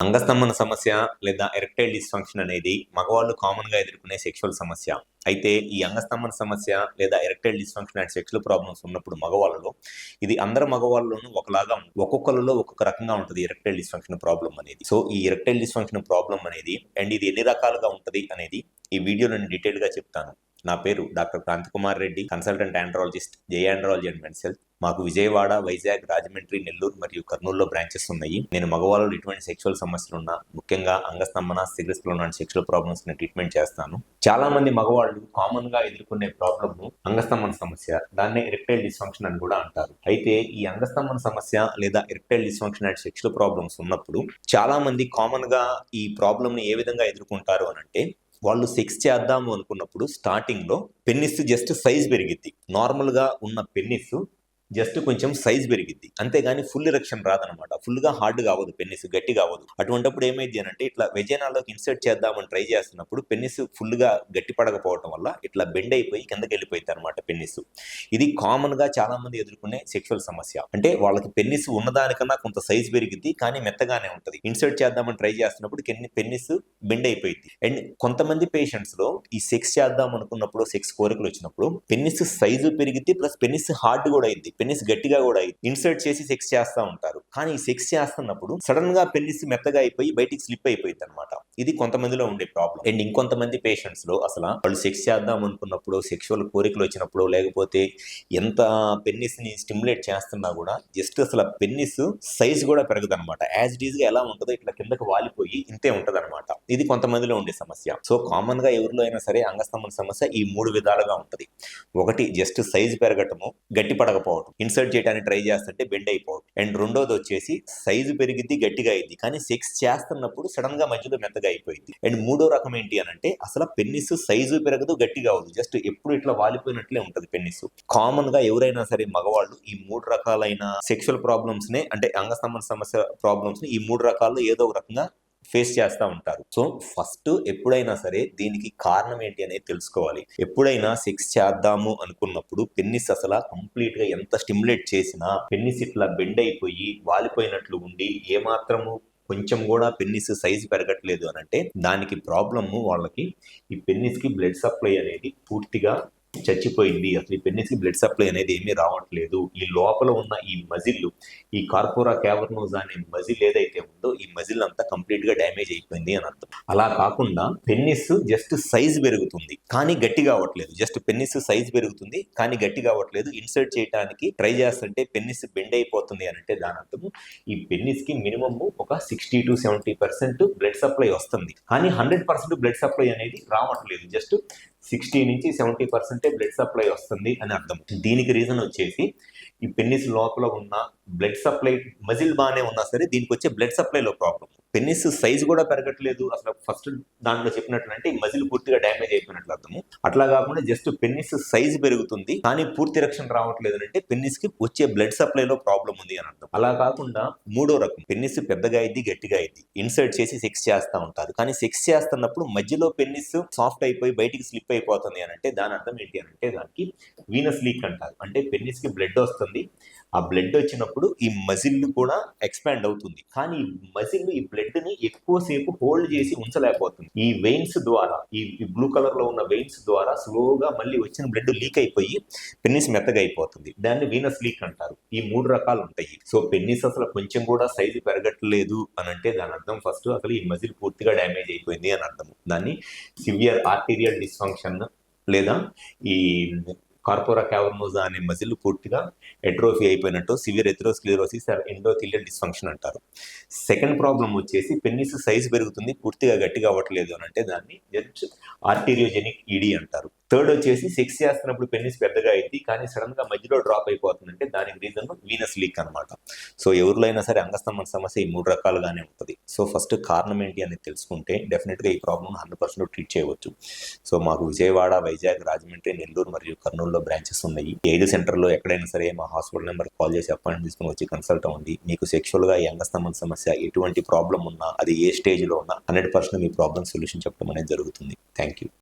అంగస్తంభన సమస్య లేదా erectile dysfunction అనేది మగవాళ్ళు కామన్‌గా ఎదుర్కొనే సెక్షువల్ సమస్య. అయితే ఈ అంగస్తంభన సమస్య లేదా erectile dysfunction and sexual problems ఉన్నప్పుడు మగవాళ్ళలో ఇది అందరు మగవాళ్ళలోనూ ఒకలాగా ఒక్కొక్కళ్ళలో ఒక్కొక్క రకంగా ఉంటది ఎరెక్టైల్ డిస్ఫంక్షన్ ప్రాబ్లమ్ అనేది. సో ఈ ఎరెక్టైల్ డిస్ఫంక్షన్ ప్రాబ్లమ్ అనేది అండ్ ఇది ఎన్ని రకాలుగా ఉంటది అనేది ఈ వీడియోలో నేను డీటెయిల్‌గా చెప్తాను. నా పేరు doctor Krantikumar Reddy, consultant andrologist, J andrology and men's health. మాకు విజయవాడ, వైజాగ్, రాజమండ్రి, నెల్లూరు మరియు కర్నూలులో బ్రాంచెస్ ఉన్నాయి. నేను మగవాళ్ళలో ఎటువంటి సెక్షువల్ సమస్యలున్నా, ముఖ్యంగా అంగస్తంభన, సిగ్రస్లో ఉన్న సెక్షువల్ ప్రాబ్లమ్స్ ని ట్రీట్మెంట్ చేస్తాను. చాలా మంది మగవాళ్ళు కామన్ గా ఎదుర్కొనే ప్రాబ్లమ్ అంగస్తంభన సమస్య, దాన్నే ఎరెక్టైల్ డిస్ఫంక్షన్ అని కూడా అంటారు. అయితే ఈ అంగస్తంభన సమస్య లేదా erectile dysfunction and sexual problems ఉన్నప్పుడు చాలా మంది కామన్ గా ఈ ప్రాబ్లమ్ ని ఏ విధంగా ఎదుర్కొంటారు అని అంటే, వాళ్ళు సెక్స్ చేద్దాము అనుకున్నప్పుడు స్టార్టింగ్ లో పెన్నిస్ జస్ట్ సైజ్ పెరిగిద్ది. నార్మల్ గా ఉన్న పెన్నిస్ జస్ట్ కొంచెం సైజ్ పెరిగిద్ది, అంతేగాని ఫుల్ ఎరెక్షన్ రాదనమాట. ఫుల్ గా హార్డ్ కావదు, పెన్నిస్ గట్టిగా అవ్వదు. అటువంటిప్పుడు ఏమైంది అని అంటే, ఇట్లా వెజైనాలోకి ఇన్సర్ట్ చేద్దామని ట్రై చేస్తున్నప్పుడు పెన్నిస్ ఫుల్ గా గట్టి పడకపోవడం వల్ల ఇట్లా బెండ్ అయిపోయి కిందకి వెళ్ళిపోయింది అనమాట పెన్నిస్. ఇది కామన్ గా చాలా మంది ఎదుర్కొనే సెక్షువల్ సమస్య. అంటే వాళ్ళకి పెన్నిస్ ఉన్నదానికన్నా కొంత సైజ్ పెరిగిద్ది, కానీ మెత్తగానే ఉంటది. ఇన్సర్ట్ చేద్దామని ట్రై చేస్తున్నప్పుడు పెన్నిస్ బెండ్ అయిపోయింది. అండ్ కొంతమంది పేషెంట్స్ లో ఈ సెక్స్ చేద్దాం అనుకున్నప్పుడు, సెక్స్ కోరికలు వచ్చినప్పుడు పెన్నిస్ సైజు పెరిగిద్ది, ప్లస్ పెన్నిస్ హార్డ్ కూడా అయింది, పెన్నిస్ గట్టిగా కూడా అయింది. ఇన్సర్ట్ చేసి సెక్స్ చేస్తా ఉంటారు, కానీ ఈ సెక్స్ చేస్తున్నప్పుడు సడన్ గా పెన్నిస్ మెత్తగా అయిపోయి బయటికి స్లిప్ అయిపోయింది అనమాట. ఇది కొంతమందిలో ఉండే ప్రాబ్లం. అండ్ ఇంకొంతమంది పేషెంట్స్ లో అసలు వాళ్ళు సెక్స్ చేద్దాం అనుకున్నప్పుడు, సెక్షువల్ కోరికలు వచ్చినప్పుడు, లేకపోతే ఎంత పెన్నిస్ ని స్టిమ్యులేట్ చేస్తున్నా కూడా జస్ట్ అసలు పెన్నిస్ సైజ్ కూడా పెరగదు అనమాట. యాజ్ ఇట్ ఈజ్ గా ఎలా ఉంటుందో ఇట్లా కిందకి వాలిపోయి ఇంతే ఉంటది అనమాట. ఇది కొంతమందిలో ఉండే సమస్య. సో కామన్ గా ఎవరిలో అయినా సరే అంగస్తంభన సమస్య ఈ 3 విధాలుగా ఉంటది. ఒకటి జస్ట్ సైజ్ పెరగటము, గట్టి పడకపోవడం, ఇన్సర్ట్ చేయడానికి ట్రై చేస్తుంటే బెండ్ అయిపోవడం. అండ్ రెండోది వచ్చేసి సైజు పెరిగిద్ది, గట్టిగా అయింది, కానీ సెక్స్ చేస్తున్నప్పుడు సడన్ గా మధ్యలో మెత్తగా అయిపోయింది. అండ్ మూడో రకం ఏంటి అని అంటే, అసలు పెన్నిస్ సైజు పెరగదు, గట్టిగా అవ్వదు, జస్ట్ ఎప్పుడు ఇట్లా వాలిపోయినట్లే ఉంటది పెన్నిస్. కామన్ గా ఎవరైనా సరే మగవాళ్ళు ఈ 3 రకాలైన సెక్షువల్ ప్రాబ్లమ్స్ నే, అంటే అంగస్తంభన సమస్య ప్రాబ్లమ్స్ ని ఈ 3 రకాల్లో ఏదో ఒక రకంగా ఫేస్ చేస్తూ ఉంటారు. సో ఫస్ట్ ఎప్పుడైనా సరే దీనికి కారణం ఏంటి అనేది తెలుసుకోవాలి. ఎప్పుడైనా సెక్స్ చేద్దాము అనుకున్నప్పుడు పెన్నిస్ అసలు కంప్లీట్ గా ఎంత స్టిమ్యులేట్ చేసినా పెన్నిస్ ఇట్లా బెండ్ అయిపోయి వాలిపోయినట్లు ఉండి ఏమాత్రము కొంచెం కూడా పెన్నిస్ సైజు పెరగట్లేదు అని అంటే, దానికి ప్రాబ్లమ్ వాళ్ళకి ఈ పెన్నిస్ కి బ్లడ్ సప్లై అనేది పూర్తిగా చచ్చిపోయింది. అసలు ఈ పెన్నిస్ కి బ్లడ్ సప్లై అనేది ఏమీ రావట్లేదు. ఈ లోపల ఉన్న ఈ మజిల్, ఈ కార్పోరా క్యావర్నోసా అనే మజిల్ ఏదైతే ఉందో ఈ మజిల్ అంతా కంప్లీట్ గా డ్యామేజ్ అయిపోయింది అని అర్థం. అలా కాకుండా పెన్నిస్ జస్ట్ సైజ్ పెరుగుతుంది కానీ గట్టిగా అవ్వట్లేదు. జస్ట్ పెన్నిస్ సైజ్ పెరుగుతుంది కానీ గట్టిగా అవ్వట్లేదు. ఇన్సర్ట్ చేయడానికి ట్రై చేస్తుంటే పెన్నిస్ బెండ్ అయిపోతుంది అని అంటే దాని అర్థము ఈ పెన్నిస్ కి మినిమమ్ ఒక 60 to 70% బ్లడ్ సప్లై వస్తుంది, కానీ 100% బ్లడ్ సప్లై అనేది రావట్లేదు. జస్ట్ 60 నుంచి 70% బ్లడ్ సప్లై వస్తుంది అని అర్థం. దీనికి రీజన్ వచ్చేసి ఈ పెన్నిస్ లోపల ఉన్న బ్లడ్ సప్లై, మజిల్ బాగానే ఉన్నా సరే దీనికి వచ్చే బ్లడ్ సప్లైలో ప్రాబ్లం. పెన్నిస్ సైజ్ కూడా పెరగట్లేదు. అసలు ఫస్ట్ దాంట్లో చెప్పినట్లంటే ఈ మజిల్ పూర్తిగా డ్యామేజ్ అయిపోయినట్లు అర్థము. అట్లా కాకుండా జస్ట్ పెన్నిస్ సైజ్ పెరుగుతుంది కానీ పూర్తి ఎరెక్షన్ రావట్లేదు అంటే పెన్నిస్ కి వచ్చే బ్లడ్ సప్లైలో ప్రాబ్లం ఉంది అని అర్థం. అలా కాకుండా మూడో రకం, పెన్నిస్ పెద్దగా అయింది, గట్టిగా అయింది, ఇన్సర్ట్ చేసి సెక్స్ చేస్తూ ఉంటారు, కానీ సెక్స్ చేస్తున్నప్పుడు మధ్యలో పెన్నిస్ సాఫ్ట్ అయిపోయి బయటికి స్లిప్ అయిపోతుంది అని అంటే దాని అర్థం ఏంటి అని అంటే, దానికి వీనస్ లీక్ అంటారు. అంటే పెన్నిస్ కి బ్లడ్ వస్తుంది, ఆ బ్లడ్ వచ్చినప్పుడు ఈ మజిల్ కూడా ఎక్స్పాండ్ అవుతుంది, కానీ ఈ మజిల్ ఈ బ్లడ్ ని ఎక్కువసేపు హోల్డ్ చేసి ఉంచలేకపోతుంది. ఈ వెయిన్స్ ద్వారా, ఈ బ్లూ కలర్ లో ఉన్న వెయిన్స్ ద్వారా స్లోగా మళ్ళీ వచ్చిన బ్లడ్ లీక్ అయిపోయి పెన్నిస్ మెత్తగా అయిపోతుంది. దాన్ని వీనస్ లీక్ అంటారు. ఈ 3 రకాలు ఉంటాయి. సో పెన్నిస్ అసలు కొంచెం కూడా సైజు పెరగట్లేదు అని అంటే దాని అర్థం ఫస్ట్ అసలు ఈ మజిల్ పూర్తిగా డ్యామేజ్ అయిపోయింది అని అర్థం. దాన్ని సివియర్ ఆర్టీరియల్ డిస్ఫంక్షన్ లేదా ఈ కార్పోరా క్యావర్నోసా అనే మజిల్ పూర్తిగా ఎట్రోఫీ అయిపోయినట్టు severe atherosclerosis or endothelial dysfunction అంటారు. సెకండ్ ప్రాబ్లం వచ్చేసి పెన్నిస్ సైజ్ పెరుగుతుంది, పూర్తిగా గట్టిగా అవ్వట్లేదు అని అంటే దాన్ని జస్ట్ ఆర్టీరియోజెనిక్ ఈడీ అంటారు. థర్డ్ వచ్చేసి సెక్స్ చేస్తున్నప్పుడు పెన్నిస్ పెద్దగా అయింది కానీ సడన్ గా మధ్యలో డ్రాప్ అయిపోతుంది అంటే దానికి రీజన్ వీనస్ లీక్ అనమాట. సో ఎవరిలో అయినా సరే అంగస్తంభన సమస్య ఈ 3 రకాలుగానే ఉంటుంది. సో ఫస్ట్ కారణం ఏంటి అనేది తెలుసుకుంటే డెఫినెట్ గా ఈ ప్రాబ్లమ్ 100% ట్రీట్ చేయవచ్చు. సో మాకు విజయవాడ, వైజాగ్, రాజమండ్రి, నెల్లూరు మరియు కర్నూలులో బ్రాంచెస్ ఉన్నాయి. 5 సెంటర్లో ఎక్కడైనా సరే మా హాస్పిటల్ నెంబర్ కాల్ చేసి అపాయింట్మెంట్ తీసుకుని వచ్చి కన్సల్ట్ అవ్వండి. మీకు సెక్షువల్ గా ఈ అంగస్తంభన సమస్య ఎటువంటి ప్రాబ్లం ఉన్నా, అది ఏ స్టేజ్ లో ఉన్నా 100% మీ ప్రాబ్లమ్ సొల్యూషన్ చెప్పడం అనేది జరుగుతుంది. Thank you.